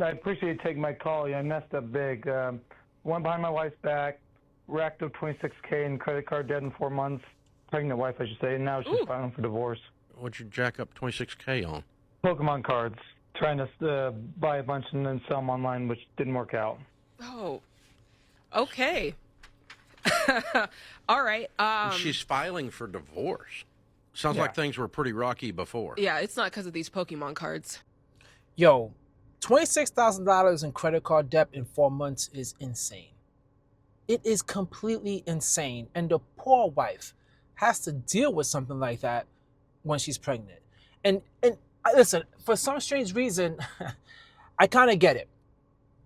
I appreciate you taking my call. Yeah, I messed up big. Went behind my wife's back, racked up 26k in credit card debt in 4 months. Pregnant wife, I should say. And now she's Ooh. filing for divorce. What'd you jack up 26k on? Pokemon cards. Trying to buy a bunch and then sell them online, which didn't work out. Oh. Okay. All right. She's filing for divorce. Sounds Yeah. like things were pretty rocky before. Yeah, it's not because of these Pokemon cards. Yo, $26,000 in credit card debt in 4 months is insane. It is completely insane. And the poor wife has to deal with something like that when she's pregnant. And listen, for some strange reason, I kind of get it.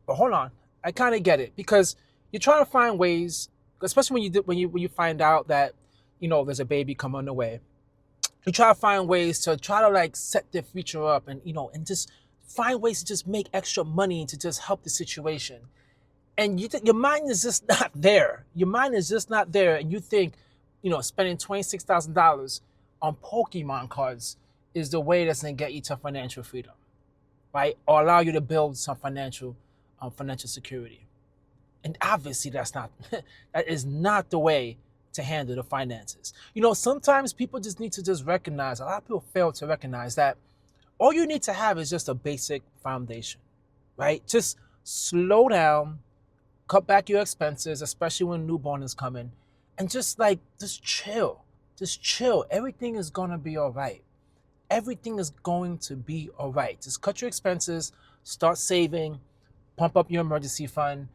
But hold on, I kind of get it because you're trying to find ways, especially when you find out that there's a baby coming on the way. You try to find ways to try to like set their future up and and just find ways to just make extra money to just help the situation. And your mind is just not there. Your mind is just not there, and you think spending $26,000 on Pokemon cards is the way that's gonna get you to financial freedom, right? Or allow you to build some financial security. And obviously that is not the way to handle the finances. Sometimes people just need to just recognize, a lot of people fail to recognize that all you need to have is just a basic foundation, right? Just slow down, cut back your expenses, especially when newborn is coming, and just chill. Just chill. Everything is gonna be all right. Everything is going to be all right. Just cut your expenses, start saving, pump up your emergency fund.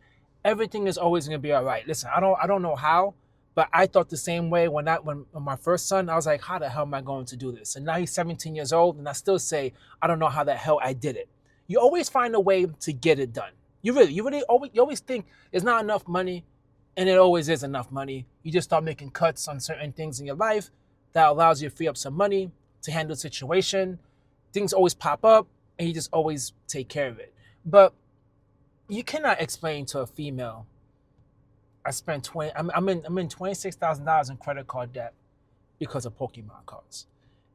Everything is always going to be all right. Listen, I don't know how, but I thought the same way when my first son. I was like, how the hell am I going to do this? And now he's 17 years old, and I still say I don't know how the hell I did it. You always find a way to get it done. You always think there's not enough money, and it always is enough money. You just start making cuts on certain things in your life that allows you to free up some money to handle the situation. Things always pop up, and you just always take care of it. But you cannot explain to a female, I'm in $26,000 in credit card debt because of Pokemon cards.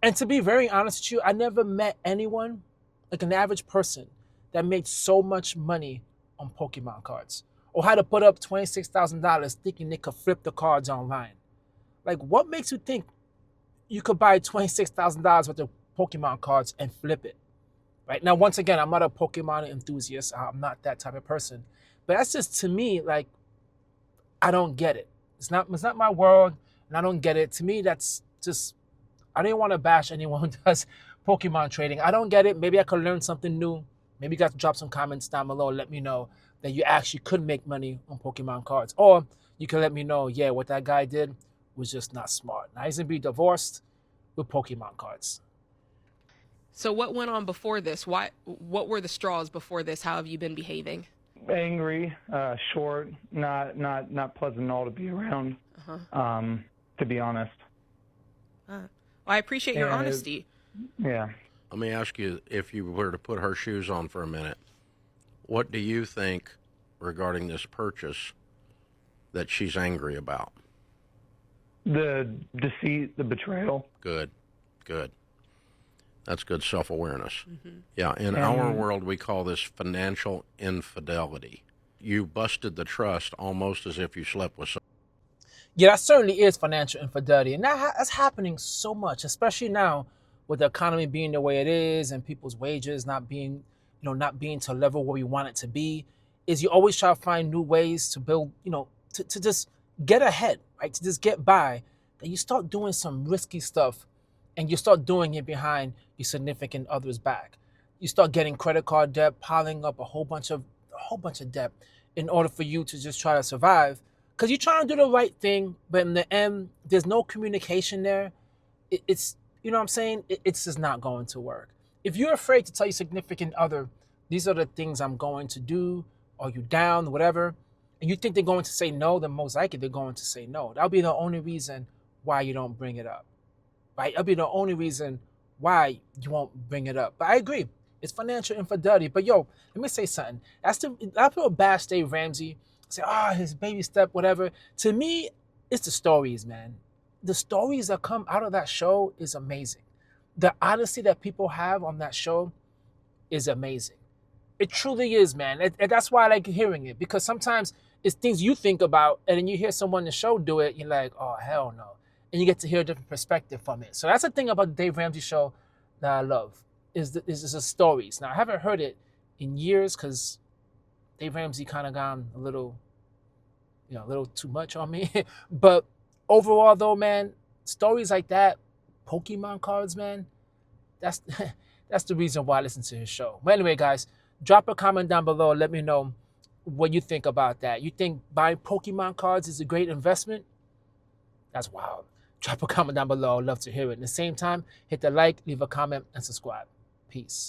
And to be very honest with you, I never met anyone, like an average person, that made so much money on Pokemon cards or had to put up $26,000 thinking they could flip the cards online. Like, what makes you think you could buy $26,000 worth of Pokemon cards and flip it? Right now, once again, I'm not a Pokemon enthusiast. I'm not that type of person. But that's just, to me, like, I don't get it. It's not my world, and I don't get it. To me, that's just, I didn't want to bash anyone who does Pokemon trading. I don't get it. Maybe I could learn something new. Maybe you guys can drop some comments down below and let me know that you actually could make money on Pokemon cards. Or you can let me know, yeah, what that guy did was just not smart. Now he's going to be divorced with Pokemon cards. So what went on before this? What were the straws before this? How have you been behaving? Angry, short, not pleasant at all to be around. To be honest. Well, I appreciate your honesty. Yeah. Let me ask you, if you were to put her shoes on for a minute, what do you think regarding this purchase that she's angry about? The deceit, the betrayal. Good. That's good self-awareness. Mm-hmm. Yeah, in our world, we call this financial infidelity. You busted the trust almost as if you slept with someone. Yeah, that certainly is financial infidelity. And that's happening so much, especially now with the economy being the way it is and people's wages not being to a level where we want it to be, is you always try to find new ways to build, to just get ahead, right? To just get by. That you start doing some risky stuff, and you start doing it behind your significant other's back. You start getting credit card debt, piling up a whole bunch of debt in order for you to just try to survive. Because you're trying to do the right thing, but in the end, there's no communication there. It's, you know what I'm saying? It's just not going to work. If you're afraid to tell your significant other, these are the things I'm going to do, are you down, whatever, and you think they're going to say no, then most likely they're going to say no. That'll be the only reason why you don't bring it up, right? That'll be the only reason why you won't bring it up. But I agree, it's financial infidelity. But yo, let me say something. A lot of people bash Dave Ramsey, say, his baby step, whatever. To me, it's the stories, man. The stories that come out of that show is amazing. The honesty that people have on that show is amazing. It truly is, man. And that's why I like hearing it, because sometimes it's things you think about and then you hear someone in the show do it, you're like, oh, hell no. And you get to hear a different perspective from it. So that's the thing about the Dave Ramsey show that I love, is the stories. Now, I haven't heard it in years because Dave Ramsey kind of gone a little too much on me. But overall, though, man, stories like that, Pokemon cards, man, that's that's the reason why I listen to his show. But anyway, guys, drop a comment down below. Let me know what you think about that. You think buying Pokemon cards is a great investment? That's wild. Drop a comment down below. I'd love to hear it. At the same time, hit the like, leave a comment, and subscribe. Peace.